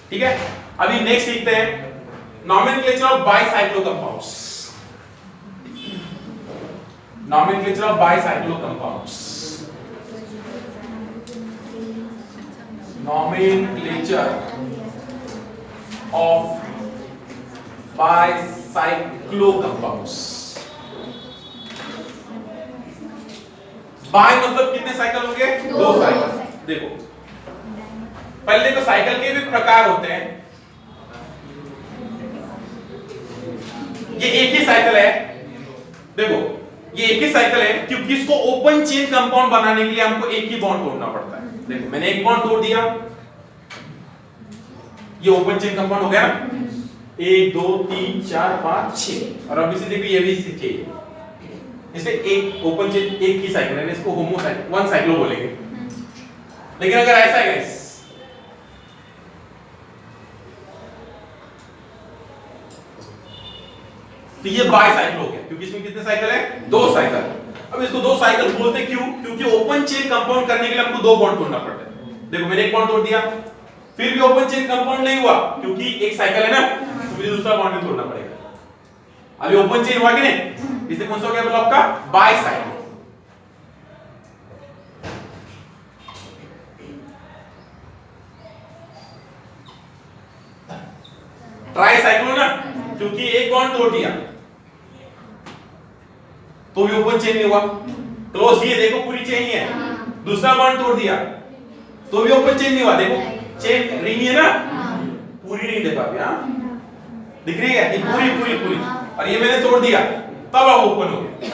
ठीक है, अभी नेक्स्ट लिखते हैं nomenclature of bicyclo compounds. Nomenclature of bicyclo compounds. Nomenclature of bicyclo compounds. Bi मतलब कितने साइकिल होंगे? दो साइकिल। देखो पहले तो साइकिल के भी प्रकार होते हैं। ये एक ही साइकिल है, देखो ये एक ही साइकिल है क्योंकि इसको ओपन चेन कंपाउंड बनाने के लिए हमको एक ही बॉन्ड तोड़ना पड़ता है। देखो मैंने एक बॉन्ड तोड़ दिया, ये ओपन चेन कंपाउंड हो गया ना, 1 2 3 4 5 6। और अब इसे देखो ये भी चाहिए, इसे एक ओपन चेन एक ही साइकिल है, इसको होमो साइकिल वन साइक्लो बोलेंगे। लेकिन अगर ऐसा है गाइस, तो ये बाइसाइकिल हो गया क्योंकि इसमें कितने साइकिल है? दो साइकिल। अब इसको दो साइकिल बोलते क्यों? क्योंकि ओपन चेन कंपाउंड करने के लिए हमको दो बॉन्ड तोड़ना पड़ता है। देखो मैंने एक बॉन्ड तोड़ दिया, फिर भी ओपन चेन कंपाउंड नहीं हुआ क्योंकि एक साइकिल है ना, तो मुझे दूसरा बॉन्ड भी तोड़ना पड़ेगा। अभी ओपन चेन हुआ कि नहीं? इससे कौन सा हो गया ब्लॉक का? बाइसाइकिल। ट्राइसाइक्लो ना, क्योंकि एक बॉन्ड तोड़ दिया तो भी ओपन चेन नहीं हुआ। क्लोज ये देखो पूरी चेन ही है, दूसरा बॉन्ड तोड़ दिया तो भी ओपन चेन नहीं हुआ। देखो चेन रिंग है ना, पूरी नहीं देखा अभी। दिख रही है ये पूरी पूरी पूरी, और ये मैंने तोड़ दिया तब अब ओपन हो गया।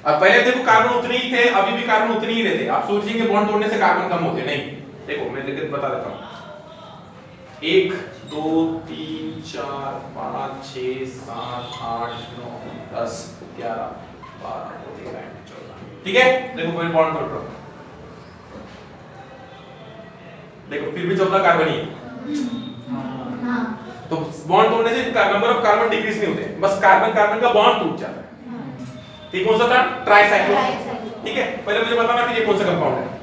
अब पहले देखो कार्बन उतने ही थे, अभी भी कार्बन उतने ही रहते। आप सोचिए कि बॉन्ड तोड़ने से कार्बन कम होते, नहीं। देखो मैं लिख के बता देता हूं, 1 2 3 4 5 6 7 8 9 10 11 12 13 14। ठीक है, देखो मैं बॉन्ड तोड़ रहा हूं, देखो फिर भी 14 कार्बन ही है। तो बॉन्ड तोड़ने से नंबर ऑफ कार्बन डिक्रीज नहीं होते, बस कार्बन कार्बन का बॉन्ड टूट जाता है। ठीक, कौन सा था? ट्राइसाइक्लो। ठीक है, पहले मुझे बताना कि ये कौन सा कंपाउंड है।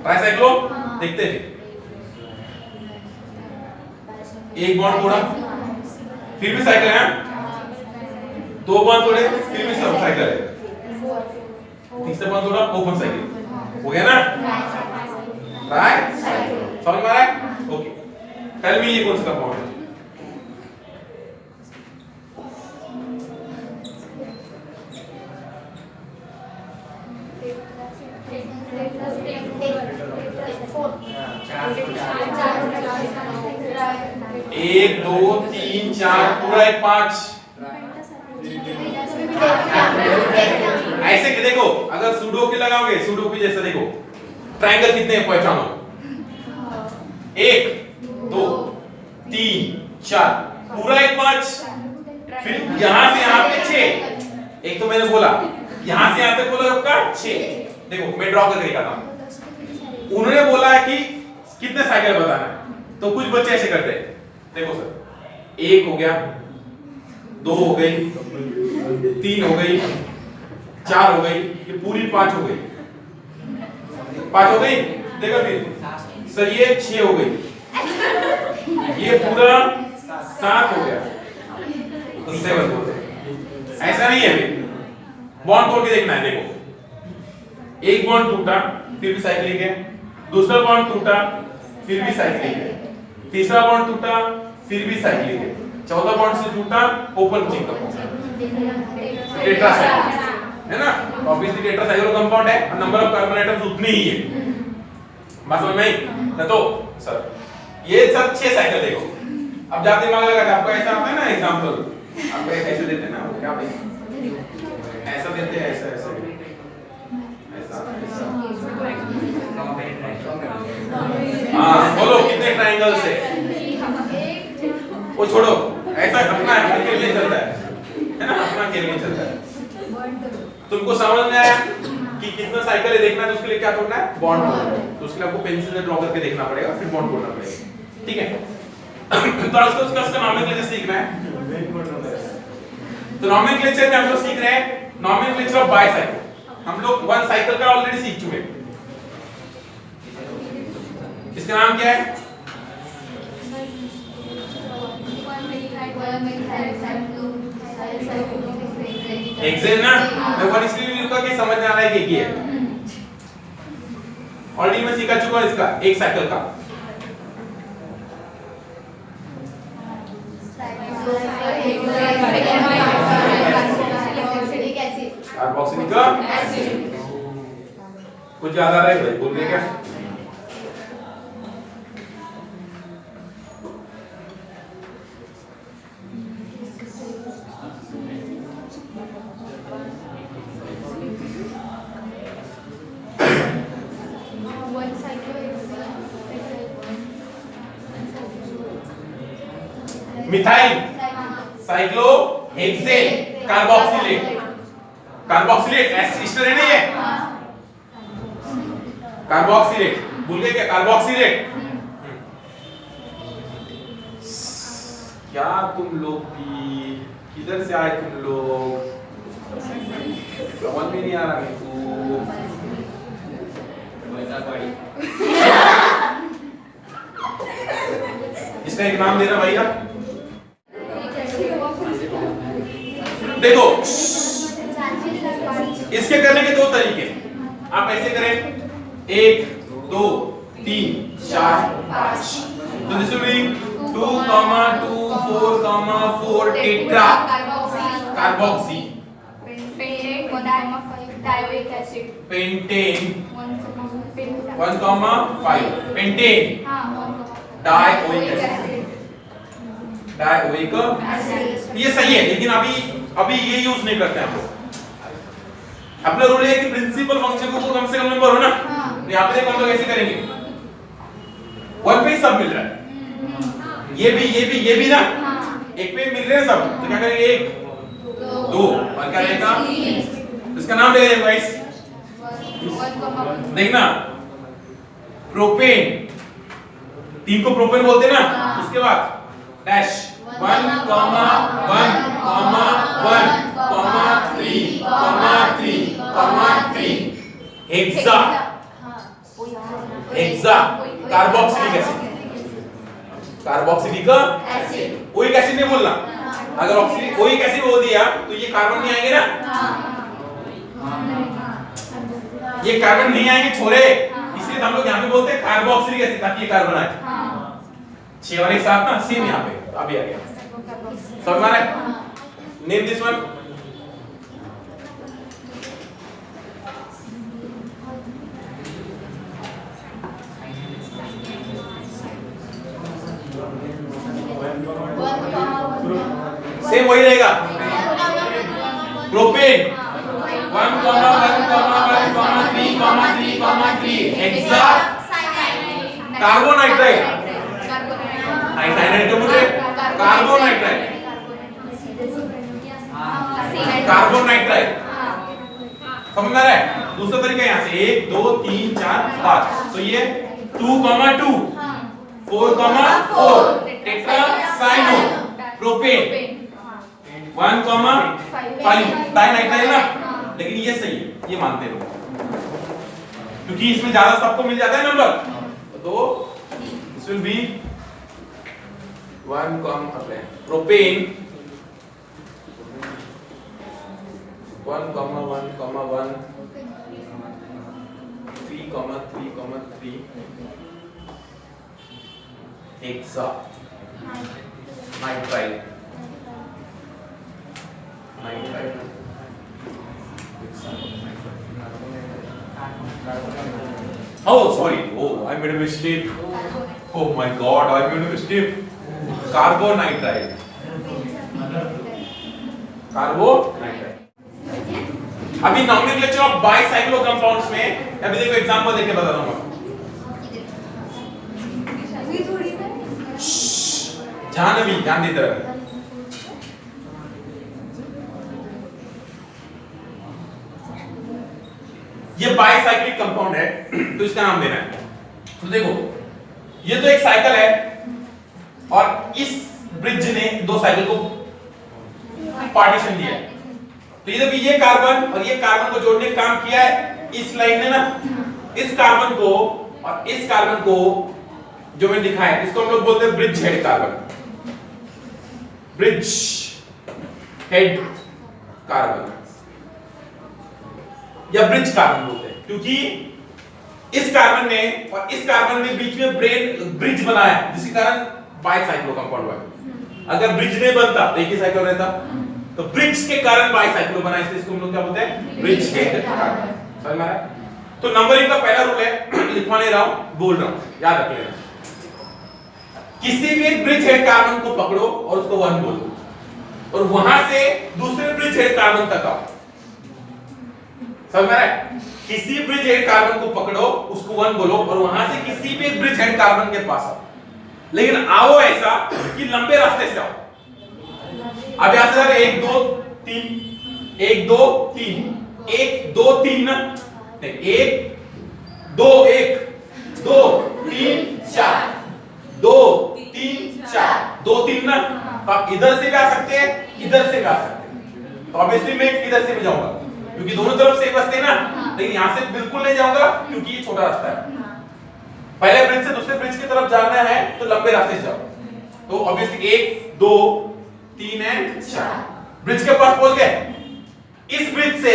ट्राइसाइक्लो देखते हैं। एक बॉन्ड तोड़ा फिर भी साइकिल है, दो बॉन्ड तोड़े फिर भी सब साइकिल है, तीसरा बॉन्ड तोड़ा ओपन साइकिल हो गया ना, राइट? समझ में आ रहा है? ओके, टेल मी ये कौन सा कंपाउंड है? एक दो तीन चार पूरा एक 5। ऐसे कि देखो अगर सुडोकू लगाओगे, सुडोकू जैसा देखो ट्रायंगल कितने हैं पहचानो, 1 2 3 4 पूरा एक 5, फिर यहां से यहां पे 6। एक तो मैंने बोला यहां से यहां तक बोला आपका 6। देखो मैं ड्रॉ करके दिखाता हूं। उन्होंने बोला है कि कितने साइकिल बताना है, तो कुछ बच्चे ऐसे करते हैं। देखो सर 1 हो गया, 2 हो गई, 3 हो गई, 4 हो गई, ये पूरी 5 हो गई, 5 हो गई। देखो फिर सर ये 6 हो गई, ये पूरा 7 हो गया, तो 7 बोलते हैं। ऐसा नहीं है, बॉन्ड तोड़ के देखना है। देखो एक बॉन्ड टूटा फिर भी साइक्लिक है, दूसरा बॉन्ड टूटा फिर भी साइक्लिक है, तीसरा बॉन्ड टूटा फिर भी साइक्लिक है, चौथा बॉन्ड से टूटा ओपन चेन कंपाउंड, टेट्रासाइक्लिक है ना। ऑब्वियसली टेट्रासाइक्लिक कंपाउंड है और नंबर ऑफ कार्बन आइटम्स उतनी ही है। बात समझ में आई? तो सर ये सब 6 साइकिल देखो। अब जब दिमाग लगा आपको ऐसा आता है ना एग्जांपल, आपको ऐसे देते हैं ना, क्या भाई ऐसा देते हैं, ऐसा ऐसा हाँ बोलो कितने ट्रायंगल्स है? वो छोड़ो, ऐसा अपना खेल नहीं चलता है ना, अपना खेल नहीं चलता है। तुमको समझ में आया कि कितना साइकिल है देखना है तो उसके लिए क्या तोड़ना है? बॉन्ड तोड़ना है। तो उसके लिए आपको पेंसिल से ड्रॉ करके देखना पड़ेगा, फिर बॉन्ड तोड़ना पड़ेगा। ठीक है? तो आज उसका नॉमेनक्लेचर सीखना है। तो नॉमेनक्लेचर में हम लोग सीख रहे हैं नॉमेनक्लेचर ऑफ बाइसाइकिल। हम लोग वन साइकिल का ऑलरेडी सीख चुके हैं। इसका नाम क्या है? एक्सेल ना? मैं वन इसलिए लिखूंगा कि समझ में आ रहा है कि ये है। ऑलरेडी मैं सीखा चुका हूं इसका एक साइकिल का। Carboxylic acid. कुछ याद आ रहा है भाई? बोल रहे क्या? Methyl cyclohexane carboxylate. Carboxylate ester है ना ये? कार्बोक्सिलेट भूल गए क्या? कार्बोक्सिलेट। क्या तुम लोग भी किधर से आए तुम लोग? समझ में नहीं आ रहा मेरे को। इसका एक नाम देना भैया। देखो इसके करने के दो तरीके। आप ऐसे करें 1 2 3 4 5। तो this will be 2, 2, 4, 4 tetra carboxy dioic acid pentane 1, 5 pentane dioic acid. Dioic ये सही है, लेकिन अभी ये यूज नहीं करते हम लोग। अपना रूल है कि प्रिंसिपल फंक्शन को कम से कम नंबर हो ना। तो यहाँ पे देखो हम लोग ऐसे करेंगे 1 पे सब मिल रहा है, ये भी ना एक पे मिल रहे हैं सब। तो क्या करेंगे 1 2 और क्या रहेगा? इसका नाम ले लेंगे गाइस। देखना प्रोपेन, 3 को प्रोपेन बोलते हैं ना। उसके बाद dash 1, 3 hexa carboxylic acid. Carboxylic acid oic acid नहीं बोलना। अगर ओइक एसिड बोल दिया तो ये कार्बन नहीं आएंगे ना। ये कार्बन नहीं आएंगे छोरे, इसलिए हम लोग यहाँ पे बोलते हैं कार्बोक्सिलिक एसिड, ताकि ये कार्बन आए। 6 और 1 साथ ना सेम यहाँ पे अभी आ गया। समझ में आ रहा है? Name this one. सेम वही रहेगा। Propane 1, 3 hexa कार्बोनाइट्राइड। साइनाइड क्यों बोल रहे? कार्बोनाइट्राइड समझ में आ रहा है? दूसरा तरीका यहाँ से 1 2 3 4 5। तो ये 2, 2 4, 4 टेट्रासाइनो प्रोपेन 1, 5 डाइनाइट्राइल ना। लेकिन ये सही है, ये मानते लोग, क्योंकि इसमें ज्यादा सबको मिल जाता है नंबर। तो this will be 1, propane 1, 3, hexa nitrile Oh, sorry. Oh, I made a mistake. Oh my God, I made a mistake. Carbonitride. अभी नॉमेनक्लेचर ऑफ बाइसाइक्लो कंपाउंड्स में अभी देखो एग्जांपल देके बता दूंगा। जानवी ध्यान दे इधर। ये बाइसाइक्लिक कंपाउंड है तो इसका नाम देना है। तो देखो ये तो एक साइकिल है और इस ब्रिज ने दो साइकिल को पार्टीशन दिया है। तो ये कार्बन और ये कार्बन को जोड़ने का काम किया है इस लाइन ने ना, इस कार्बन को और इस कार्बन को जो मैंने लिखा है इसको हम लोग बोलते हैं bridge head carbon, bridge head carbon या ब्रिज कार्बन बोलते हैं, क्योंकि इस कार्बन ने और इस कार्बन ने बीच में ब्रिज बनाया जिसके कारण बाइसाइक्लो कंपाउंड हुआ। अगर ब्रिज नहीं बनता तो एक ही साइकिल रहता, तो ब्रिज के कारण बाइसाइक्लो बना, इसलिए इसको हम लोग क्या बोलते हैं ब्रिज हेड कार्बन। समझ में आया? तो नंबरिंग का पहला रूल है, लिखवा नहीं रहा हूं बोल रहा हूं, याद रख लेना। किसी भी ब्रिज हेड कार्बन को पकड़ो और उसको 1 बोलो और वहां से दूसरे ब्रिज हेड कार्बन तक आओ। समझ में आया? किसी ब्रिज हेड कार्बन को पकड़ो उसको 1 बोलो और वहां से किसी भी ब्रिज हेड कार्बन के पास आओ, लेकिन आओ ऐसा कि लंबे रास्ते से आओ। अब यहां से 1 2 3 1 2 3 1 2 3 ना, 1 2 1 2 3 4 2 3 4 2 3 ना, तो आप इधर से भी आ सकते हैं इधर से भी आ सकते हैं। तो ऑब्वियसली मैं इधर से भी जाऊंगा क्योंकि दोनों तरफ सेम रास्ते ना, लेकिन यहां से बिल्कुल नहीं जाऊंगा क्योंकि ये छोटा रास्ता है। पहले ब्रिज से दूसरे ब्रिज की तरफ जाना है तो लंबे रास्ते से जाओ। तो ऑब्वियसली 1 2 3 एंड 4 ब्रिज के पास पहुंच गए। इस ब्रिज से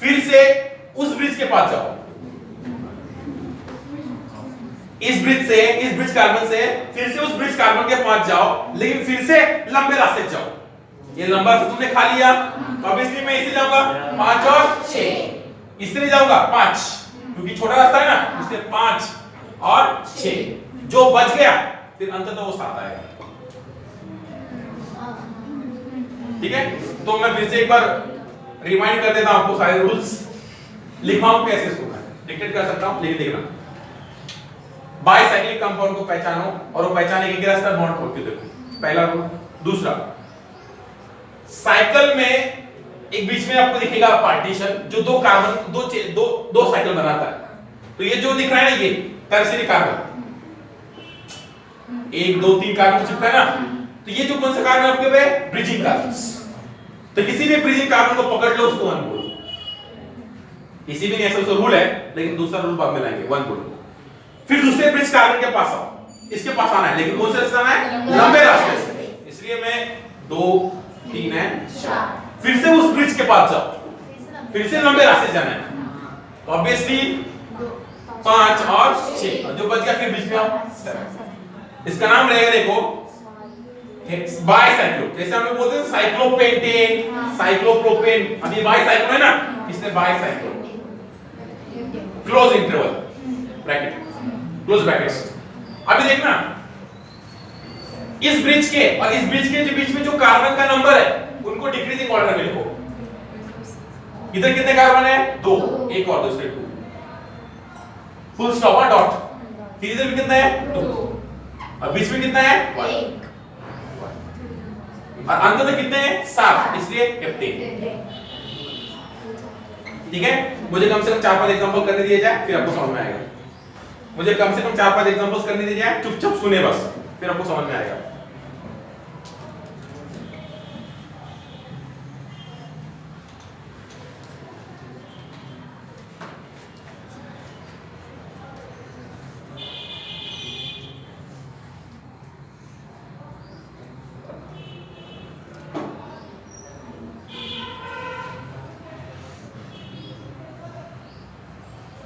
फिर से उस ब्रिज के पास जाओ, इस ब्रिज कार्बन से फिर से उस ब्रिज कार्बन के पास जाओ, लेकिन फिर से लंबे रास्ते से जाओ। ये लंबा रास्ता तुमने खा लिया तो ऑब्वियसली मैं इसे जाऊंगा 5 और 6, इससे जाऊंगा 5 क्योंकि छोटा रास्ता है ना, इसलिए 5 और 6 जो बच गया फिर अंततः वो 7 आएगा। ठीक है, तो मैं फिर से एक बार रिमाइंड कर देता हूं आपको सारे रूल्स, लिखवाऊं कैसे इसको, डिक्टेट कर सकता हूं लेकिन देखना। बाइसाइक्लिक कंपाउंड को पहचानो और वो पहचानने के रास्ता बॉन्ड खोल के देखो, पहला रूल। दूसरा, साइकिल में एक बीच में आपको दिखेगा पार्टीशन जो दो कार्बन दो साइकिल बनाता है। तो ये जो दिख रहा है ना ये टर्शियरी कार्बन 1 2 3 कार्बन चिपका है ना, तो ये जो कौन सा कार्बन आपके पे ब्रिजिंग कार्बन। तो किसी भी ब्रिजिंग कार्बन को पकड़ लो उसको 1 बोलो, किसी भी नहीं, ऐसा तो रूल है लेकिन दूसरा रूल बाद में लाएंगे 1 बोलो। फिर दूसरे ब्रिज कार्बन के पास आओ, इसके पास आना है लेकिन कौन से रास्ते आना है, लंबे रास्ते से, इसलिए मैं 2 3 है 4 फिर से उस ब्रिज के पास जाओ, फिर से लंबे रास्ते जाना है। तो ऑब्वियसली 5 और 6 जो बच गया फिर बीच में आओ 7। इसका नाम रहेगा देखो बाइसाइक्लो, जैसे हम लोग बोलते हैं साइक्लोपेंटेन साइक्लोप्रोपेन, अब ये बाइसाइक्लो है ना इसलिए bicyclo. Close interval bracket close brackets. अभी देखना इस ब्रिज के और इस ब्रिज के जो बीच में जो कार्बन का नंबर है उनको डिक्रीजिंग ऑर्डर में लिखो। इधर कितने कार्बन है 2, एक और दूसरे 2 फुल स्टॉप और डॉट। फिर इधर भी कितना है 2 और बीच में कितना है 1 और अंत में कितने हैं 7, इसलिए हेप्टेन। ठीक है, मुझे कम से कम 4-5 एग्जांपल करने दिए जाए फिर आपको समझ में आएगा। मुझे कम से कम 4-5 एग्जांपल्स करने दिए जाए, चुपचाप सुने बस फिर आपको समझ में आएगा।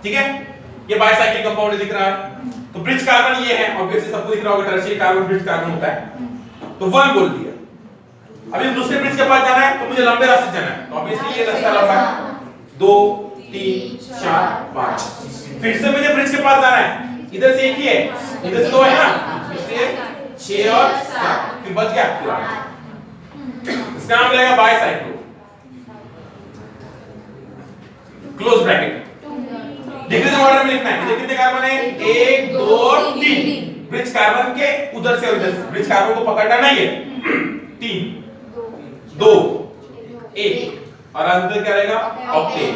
ठीक है, ये बाइसाइक्लिक कंपाउंड दिख रहा है। तो ब्रिज कार्बन ये है, ऑब्वियसली सबको दिख रहा होगा टर्शियरी कार्बन ब्रिज कार्बन होता है। तो 1 बोल दिया। अभी दूसरे ब्रिज के पास जाना है तो मुझे लंबे रास्ते जाना है, तो ऑब्वियसली ये रास्ता लंबा है 2 3 4 5। फिर से मुझे ब्रिज के पास जाना है, इधर से एक ही है इधर से 2 है ना, इसलिए 6 और 7 फिर बच गया 8। इसका नाम रहेगा bicyclo close bracket. Decreasing order में लिखना है। इधर कितने कार्बन है 1 2 3, ब्रिज कार्बन के उधर से उधर, ब्रिज कार्बन को पकड़ना नहीं है 3 2 1 और अंदर क्या रहेगा ऑक्टेन।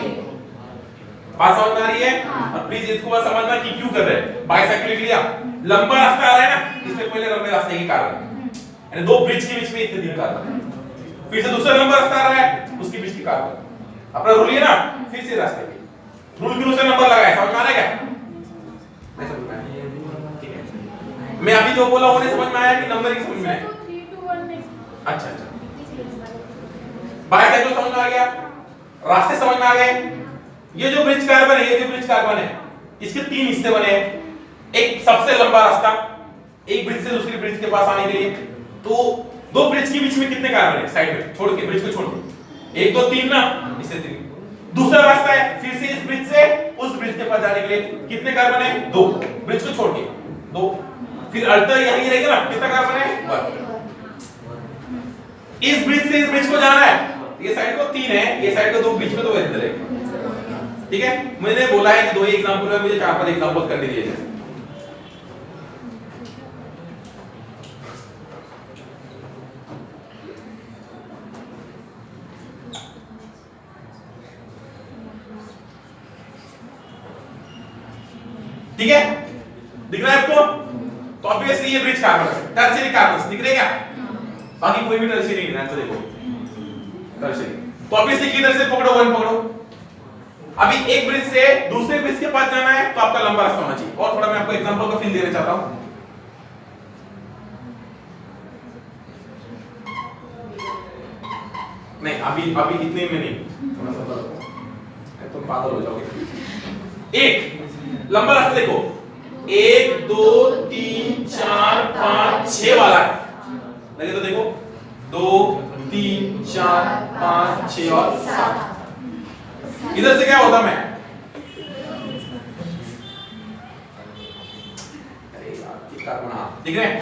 बात समझ में आ रही है? और प्लीज इसको बात समझना कि क्यों कर रहे हैं। बाइसाइक्लिक लिया, लंबा रास्ता आ रहा है ना, इससे पहले लंबे रास्ते की कार बने, यानी दो ब्रिज के बीच में इतने दिन कार बने, फिर से दूसरा लंबा रास्ता आ रहा है उसके बीच की कार बने। अपना रूल है ना, फिर से रास्ते के रूल के अनुसार नंबर लगाए। समझ में आ रहा है क्या? नहीं समझ में आया? ठीक है, मैं अभी जो बोला उन्हें समझ में आया कि नंबर की समझ में आया? 3 to 1 में। अच्छा अच्छा, बाइसाइकिल समझ में आ गया, रास्ते समझ में आ गए। ये जो ब्रिज कार्बन है, ये जो ब्रिज कार्बन है, इसके तीन हिस्से बने हैं। एक सबसे लंबा रास्ता, एक ब्रिज से दूसरी ब्रिज के पास आने के लिए। तो दो ब्रिज के बीच में कितने कार्बन है साइड में, छोड़ के ब्रिज को छोड़ के, 1 2 3 ना, इससे 3। दूसरा रास्ता है फिर से इस ब्रिज से उस ब्रिज के पास जाने के लिए, कितने कार्बन है? 2, ब्रिज को छोड़ के 2। फिर अल्टर यही रहेगा ना, कितना कार्बन है? 1। इस ब्रिज से इस ब्रिज को जाना है, ये साइड को 3 है, ये साइड को 2, बीच में 2 इधर है। ठीक है, मैंने बोला है कि 2 ही एग्जांपल है, मुझे 4-5 एग्जांपल करने दिए जाए। ठीक है, दिख रहा है आपको? तो ऑब्वियसली ये ब्रिज कार्बन है, टर्शियरी कार्बन दिख रहे क्या? बाकी कोई भी टर्शियरी नहीं है, तो देखो टर्शियरी। तो ऑब्वियसली किधर से पकड़ो? 1 पकड़ो। अभी एक ब्रिज से दूसरे ब्रिज के पास जाना है तो आपका लंबा रास्ता होना चाहिए। और थोड़ा मैं आपको एग्जांपल का फील देना चाहता हूं। नहीं अभी इतने में नहीं, थोड़ा सा तुम पागल हो जाओगे। एक लंबा रास्ता देखो, 1 2 3 4 5 6 वाला है, लगे तो देखो 2 3 4 5 6 और 7। इधर से क्या होता मैं, अरे यार दिख रहे हैं?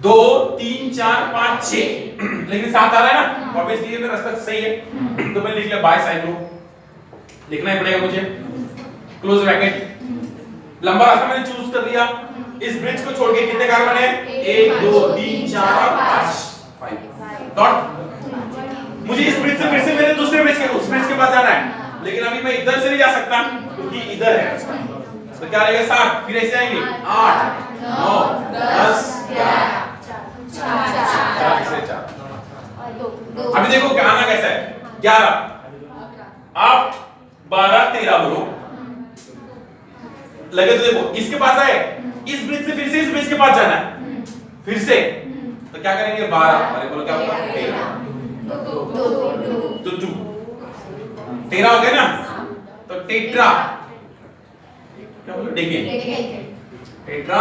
2 3 4 5 6, लेकिन 7 आ रहा है ना, ऑब्वियसली ये रास्ता सही है। तो मैंने लिख लिया बाइसाइक्लो, लिखना ही पड़ेगा मुझे, क्लोज ब्रैकेट। लंबा रास्ता मैंने चूज कर लिया। इस ब्रिज को छोड़ के कितने कार्बन है? 1 2 3 4 और 5 डॉट। मुझे इस ब्रिज से फिर से मेरे दूसरे ब्रिज के उस ब्रिज के पास जाना है, लेकिन अभी मैं इधर से नहीं जा सकता क्योंकि इधर है रास्ता। तो क्या रहेगा? 7, फिर ऐसे आएंगे 8 9 10 11 4 से 4। अभी देखो क्या आना कैसा है, 11 आप 12 13 बोलो, लगे तो देखो इसके पास आए, इस ब्रिज से फिर से इस ब्रिज के पास जाना है, फिर से तो क्या करेंगे? 12, अरे बोलो क्या होगा? 13 तो 2 13 हो गया ना, तो टेट्रा, क्या बोलो? देखिए टेट्रा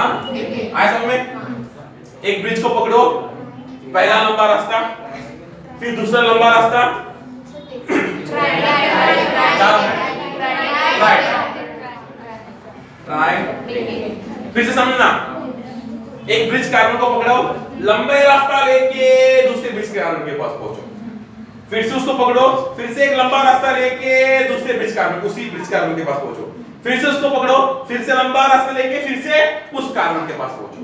आया समझ में? एक ब्रिज को पकड़ो, पहला लंबा रास्ता, फिर दूसरा लंबा रास्ता, फिर से समझना, एक ब्रिज कार्बन को पकड़ो, लंबे रास्ता लेके दूसरे ब्रिज कार्बन के पास पहुंचो, फिर से उसको पकड़ो, फिर से एक लंबा रास्ता लेके दूसरे ब्रिज कार्बन, उसी ब्रिज कार्बन के पास पहुंचो, फिर से उसको पकड़ो, फिर से लंबा रास्ता लेके फिर से उस कार्बन के पास पहुंचो।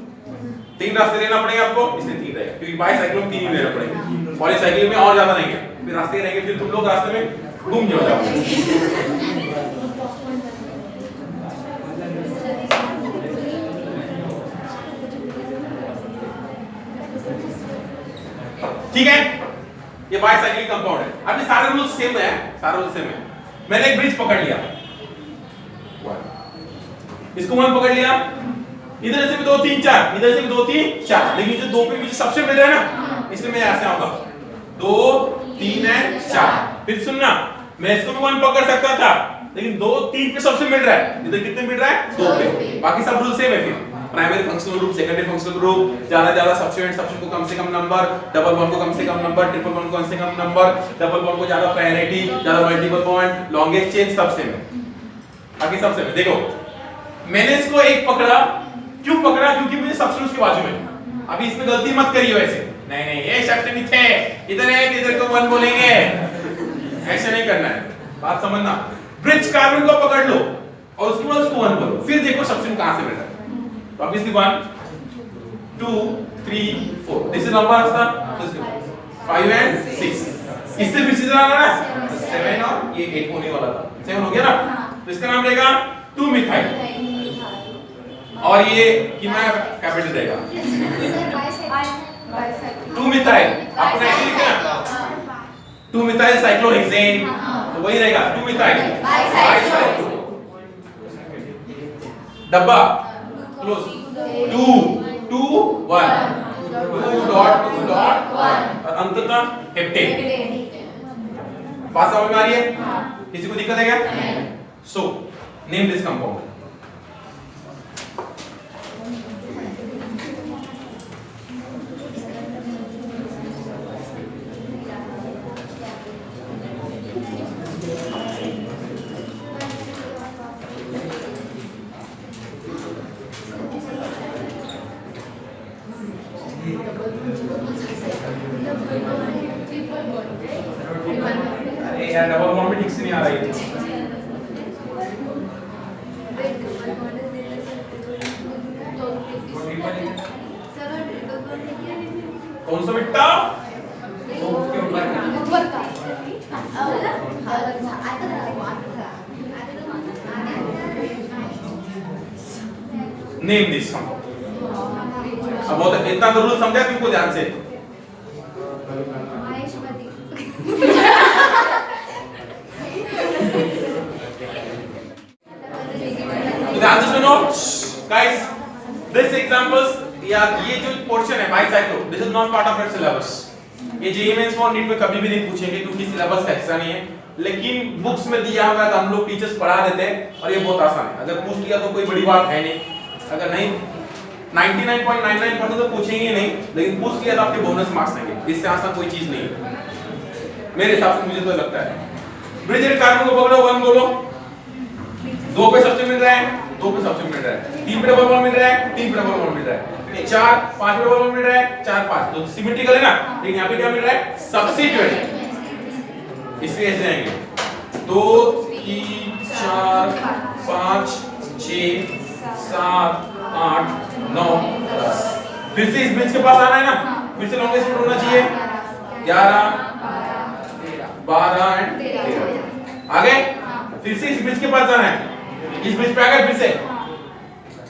3 रास्ते लेना पड़ेगा आपको, इसलिए 3 रहेगा, क्योंकि बाइसाइक्लो में 3 ही लेना पड़ेगा, पॉलीसाइक्लिक में और ज्यादा नहीं है, फिर रास्ते रहेंगे, फिर तुम लोग रास्ते में घूम जाओगे। ठीक है, ये बाइसाइक्लिक कंपाउंड है। अभी सारे रूल्स सेम है, सारे रूल्स सेम है। मैंने एक ब्रिज पकड़ लिया, इसको 1 पकड़ लिया, इधर से भी 2 3 4, इधर से भी 2 3 4, लेकिन जो 2 पे मुझे सबसे मिल रहा है ना, इसलिए मैं ऐसे आऊंगा 2 3 है 4। फिर सुनना, मैं इसको भी 1 पकड़ सकता था, लेकिन 2 3 पे सबसे मिल रहा है, इधर कितने मिल रहा है? 2 पे। बाकी सब रूल सेम है। फिर primary functional group, secondary functional group, ज्यादा सब्स्टिट्यूएंट, सब्स्टिट्यूएंट को कम से कम नंबर, डबल बॉन्ड को कम से कम नंबर, ट्रिपल बॉन्ड को कम से कम नंबर, डबल बॉन्ड को ज्यादा प्रायोरिटी, ज्यादा मल्टीपल बॉन्ड, लॉन्गेस्ट चेन सब सेम है, बाकी सब सेम है। देखो मैंने इसको 1 पकड़ा, क्यों पकड़ा? क्योंकि मुझे सब्स्टिट्यूट के बाजू में। अभी इसमें गलती मत करिए वैसे, नहीं ये सब्स्टिट्यूट है, इधर है, इधर को 1 बोलेंगे, ऐसे नहीं करना है, बात समझना। ब्रिज कार्बन को पकड़ लो और उसके बाद उसको 1 बोलो, फिर देखो सब्स्टिट्यूट कहां से मिल रहा है। तो obviously 1 2 3 4, दिस इज नंबर रास्ता, 5 and 6, इससे फिर से जाना है 7 और ये 8 होने वाला था, 7 हो गया ना। तो इसका नाम रहेगा 2 मिथाइल और ये कितना कैपिटल रहेगा 2 मिथाइल आपने ऐसे लिखा 2 मिथाइल साइक्लोहेक्सेन तो वही रहेगा 2 मिथाइल बाइसाइक्लो डब्बा क्लोज 2 2 1 2.2.1 और अंततः हेप्टेन पास समझ में आ रही है किसी को दिक्कत है क्या सो नेम दिस कंपाउंड अरे यार डबल बॉन्ड में ठीक से नहीं आ रही है कौन सा बेटा ऊपर का नेम दिस कंपाउंड अब बहुत इतना तो रूल समझा तुमको ध्यान से ध्यान से सुनो गाइस दिस एग्जांपल्स या ये जो पोर्शन है bicyclo this is not part of your syllabus ये जेईई मेंस और नीट में कभी भी नहीं पूछेंगे क्योंकि सिलेबस का हिस्सा नहीं है लेकिन बुक्स में दिया हुआ है तो हम लोग टीचर्स पढ़ा देते हैं और ये बहुत आसान है अगर पूछ लिया तो कोई बड़ी बात है नहीं अगर नहीं 99.99% तो पूछेंगे नहीं लेकिन पूछ लिया तो आपके बोनस मार्क्स आएंगे इससे आसान कोई चीज नहीं है मेरे हिसाब से मुझे तो लगता है ब्रिज एंड कार्बन को पकड़ो 1 बोलो 2 पे सबसे मिल रहा है 2 पे सबसे मिल रहा है 3 पे डबल बॉन्ड मिल रहा है 3 पे डबल बॉन्ड मिल रहा है 4 5 पे डबल बॉन्ड मिल रहा है 4 5 तो सिमेट्रिकल है ना लेकिन यहाँ पे क्या मिल रहा है सब्स्टिट्यूएंट इसलिए ऐसे जाएंगे 2 3 4 5 6 7 8 9 10 फिर से इस ब्रिज के पास आना है ना फिर से लॉन्गेस्ट रूट होना चाहिए 11 12 एंड 13 आगे फिर से इस ब्रिज के पास जाना है इस ब्रिज पे आगे फिर से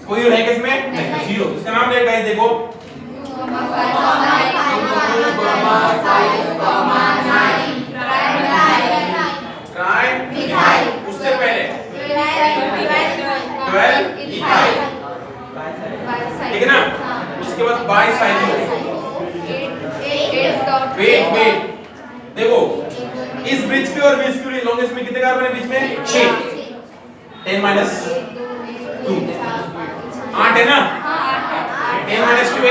कोई है किसमें नहीं जीरो इसका नाम है गाइस देखो 5 उससे पहले 12 इथाइल ठीक है ना उसके बाद बाइसाइक्लो वेट देखो इस ब्रिज पे और ब्रिज के लॉन्गेस्ट में कितने कार्बन है बीच में 6 10 2 8 है ना 10 2 8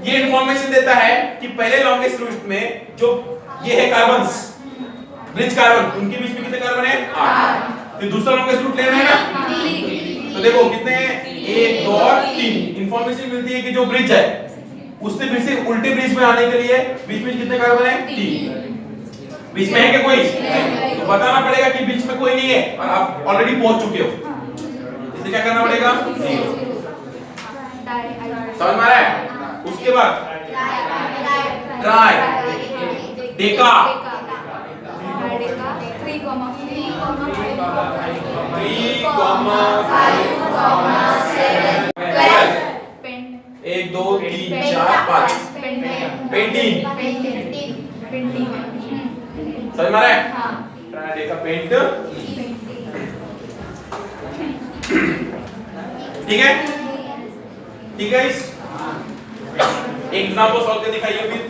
ये इंफॉर्मेशन देता है कि पहले लॉन्गेस्ट रूट में जो ये है कार्बन्स ब्रिज कार्बन उनके बीच में कितने कार्बन है 8 फिर दूसरा लॉन्गेस्ट रूट लेना है ना तो देखो कितने 1 2 और 3 इंफॉर्मेशन मिलती है कि जो ब्रिज है उससे फिर से उल्टे ब्रिज में आने के लिए बीच में कितने कार्बन है 3 बीच में है क्या कोई तो बताना पड़ेगा कि बीच में कोई नहीं है और आप ऑलरेडी पहुंच चुके हो इसलिए क्या करना पड़ेगा 0 समझ में आ रहा है उसके बाद ट्राई डेका 3, 1 2 3 4 5 पेंटिंग समझ में आ रहा है ट्राई डेका पेंट ठीक है इस एग्जांपल सॉल्व करके दिखाइए फिर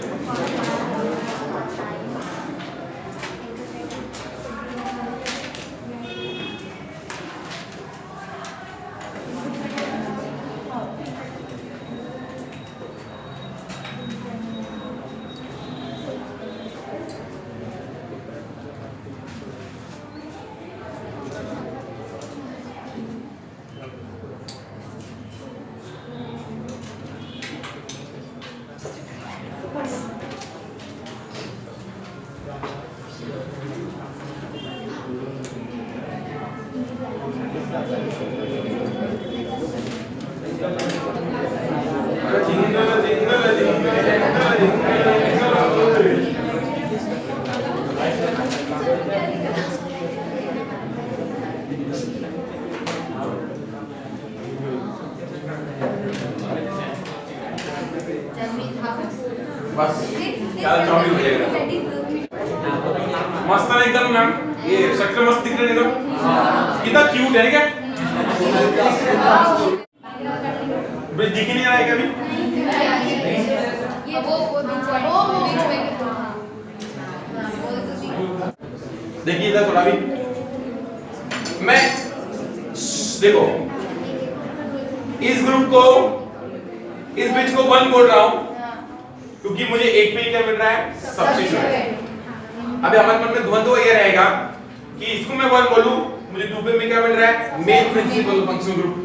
बस क्या चौड़ी हो जाएगा। मस्त है एकदम ना, ये स्ट्रक्चर मस्त दिख रहा है एकदम, कितना क्यूट है क्या? ब्रिज दिख ही नहीं रहा है कभी। ये वो बीच में देखिए इधर थोड़ा भी, मैं देखो इस ग्रुप को, इस ब्रिज को 1 बोल रहा हूं क्योंकि मुझे एक पे क्या मिल रहा है, सब्स्टिट्यूट। अभी हमारे मन में द्वंद्व ये रहेगा कि इसको मैं 1 बोलूं, मुझे 2 पे में क्या मिल रहा है, मेन प्रिंसिपल फंक्शन ग्रुप,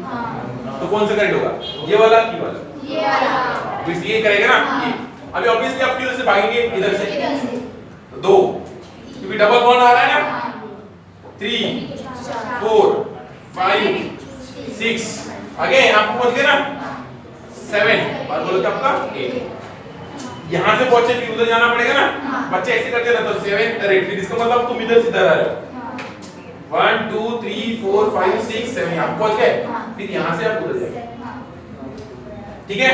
तो कौन सा करेक्ट होगा, ये वाला की वाला, ये वाला, तो इसलिए करेगा ना ये। अभी ऑब्वियसली आप किधर से भागेंगे, इधर से, 2 क्योंकि डबल बॉन्ड आ रहा है ना, 3 4 5 6 आगे आप पहुंच गए ना 7 और बोलो आपका 8। यहां से पहुंचे फिर उधर जाना पड़ेगा ना, बच्चे ऐसे करते ना, तो 7 और 8, फिर इसका मतलब तुम इधर से इधर आ रहे हो, 1 2 3 4 5 6 7 आप पहुंच गए, फिर यहां से आप उधर जाएंगे, ठीक है।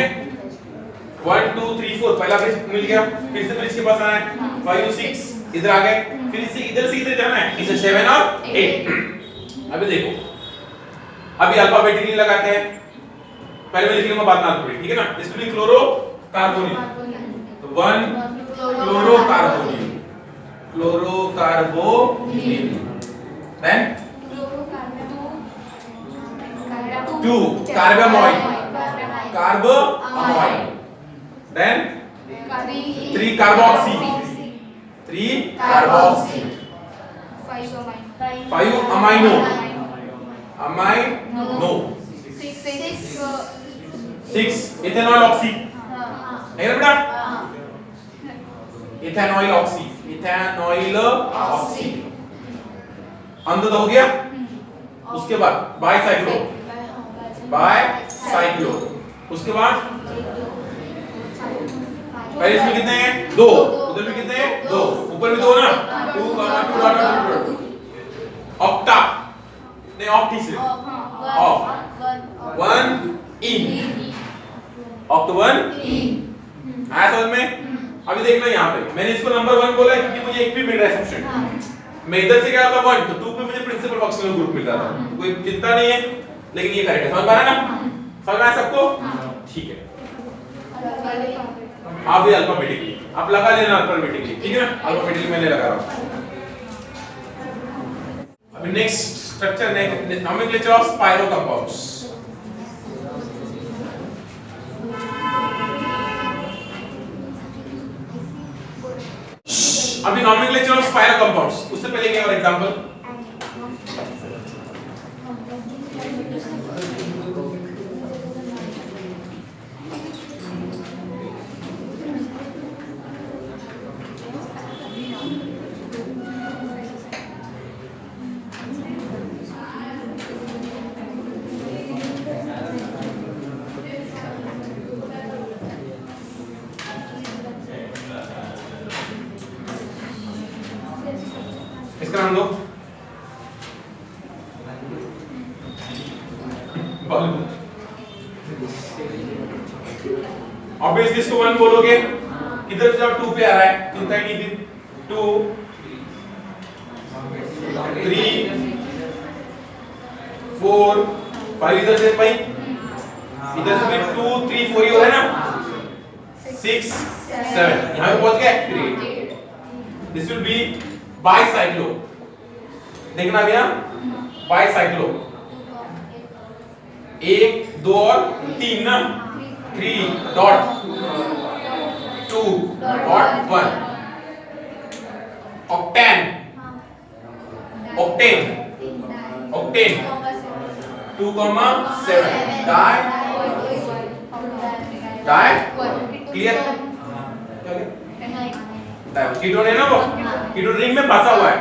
1 2 3 4 पहला ब्रिज मिल गया, फिर से ब्रिज के पास आना है, 5 6 इधर आ गए, फिर इधर से इधर जाना है, इसे 7 और 8। अभी देखो, अभी अल्फाबेटिकली लगाते हैं, पहले मैं लिख लूंगा बाद में अल्फाबेटिक, ठीक है ना। इसमें क्लोरो कार्बोनिल, तो 1 chloro carbonyl, chloro carbonyl, then 2 carbamide, carbamide, then 3 carboxy, 3 carboxy, 5 amino, amino, 6 ethanol oxy, है ना बेटा, इथेनॉल ऑक्सी, इथेनॉल ऑक्सी, अंत हो गया। उसके बाद बाइसाइक्लो, बाइसाइक्लो, उसके बाद पहले इसमें कितने हैं, 2, उधर भी कितने हैं, 2, ऊपर भी 2 ना, 2 2 ऑक्टा, नहीं ऑक्टी से, ऑफ 1 इन, ऑक्ट 1 आया समझ में। अभी देखना यहाँ पे मैंने इसको नंबर 1 बोला क्योंकि मुझे एक भी मिल रहा है सब्स्टिट्यूट, मैं इधर से क्या होगा 1, तो 2 पे मुझे प्रिंसिपल फंक्शनल ग्रुप मिल रहा था, कोई चिंता नहीं है, लेकिन ये करेक्ट है, समझ पा रहे हैं ना, समझ में आया सबको, ठीक है। आप भी अल्फाबेटिकली आप लगा लेना, अल्फाबेटिकली, ठीक है ना, अल्फाबेटिकली मैंने लगा रहा हूं। अभी next structure, nomenclature of spiro compounds. अभी नोमेनक्लेचर ऑफ स्पाइरो कंपाउंड्स, उससे पहले क्या और एग्जांपल, इसका नाम दो, ऑब्वियसली इसको 1 बोलोगे, किधर से जब 2 पे आ रहा है, चिंता ही नहीं थी, 2 3 4 5 इधर से भाई, इधर से 2 3 4 ही हो रहा है ना, 6 7 यहां पे पहुंच गए, 3। दिस विल बी बाइसाइक्लो, देखना भैया, बाइसाइक्लो 1 2 और 3 ना, 3 dot 2 dot 1, octane, octane, octane 2,7, di, di, clear, ketone है ना, वो कीटोन रिंग में फंसा हुआ है,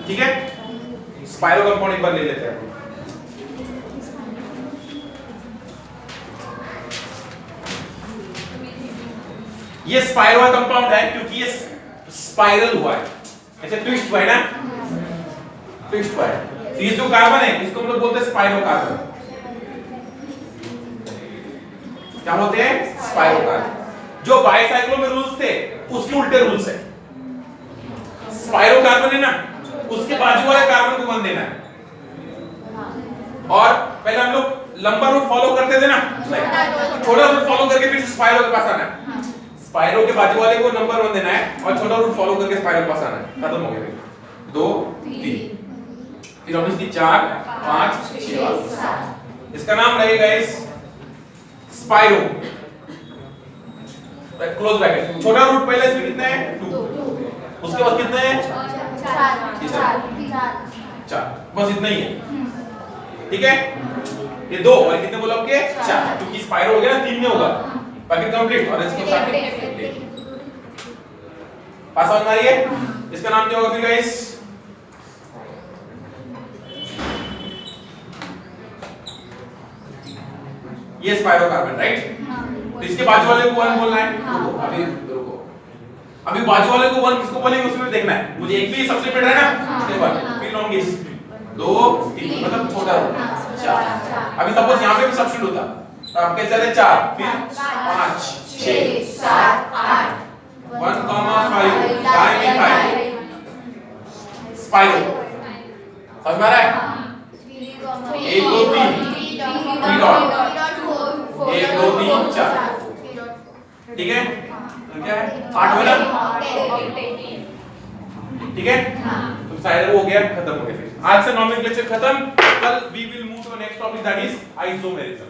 ठीक है। स्पाइरो कंपाउंड एक बार ले लेते हैं, ये स्पाइरो कंपाउंड है क्योंकि ये स्पाइरल हुआ है, ऐसे ट्विस्ट हुआ है ना, ट्विस्ट हुआ है, तो ये जो कार्बन है इसको हम लोग बोलते हैं स्पाइरो कार्बन, क्या होते हैं? Spiro carbon. जो बाइसाइक्लो में रूल्स थे उसके उल्टे रूल्स है। स्पाइरो कार्बन है ना, उसके बाजू वाले कार्बन को 1 देना है। और पहले हम लोग लंबा रूट फॉलो करते थे ना, छोटा रूट फॉलो करके फिर स्पाइरो के पास आना है। स्पाइरो के बाजू वाले को नंबर 1 देना है और छोटा रूट फॉलो करके स्पाइरो के पास आना है। खत्म हो गया। 2 3 फिर ऑब्वियसली 4 5 6 7। इसका नाम रहेगा इस स्पाइरो। Close bracket. छोटा रूट पहले इसमें कितना है? 2। उसके बाद कितना है? 4। बस इतना ही है। ठीक है, ये 2 और कितने बोला आपके? 4, क्योंकि स्पाइरो हो गया ना, 3 में होगा। बाकी कंप्लीट। और इसको साथ पास ऑन मारिए। इसका नाम क्या होगा फिर गाइस? ये स्पाइरो कार्बन, राइट? तो इसके बाजू वाले को 1 बोलना है। रुको अभी बाजू वाले को 1 किसको बोलेंगे उसमें देखना है मुझे। एक भी सबसे पहले है ना, उसके बाद फिर लॉन्गेस्ट 2 3 मतलब छोटा रूट 4। अभी सपोज यहां पे भी सब्स्टिट्यूट होता तो आप कैसे चले? 4 फिर 5 6 7 8 1 5 टाइम इन 5 स्पाइरो। समझ में आ रहा है? 1 2 3 3 डॉट 1 2 3 4। ठीक है, तो क्या है? 8 वाला। ठीक है, तो साइड हो गया, खत्म हो गया। फिर आज से नॉमेनक्लेचर खत्म। कल we will move to the next topic, that is isomerism.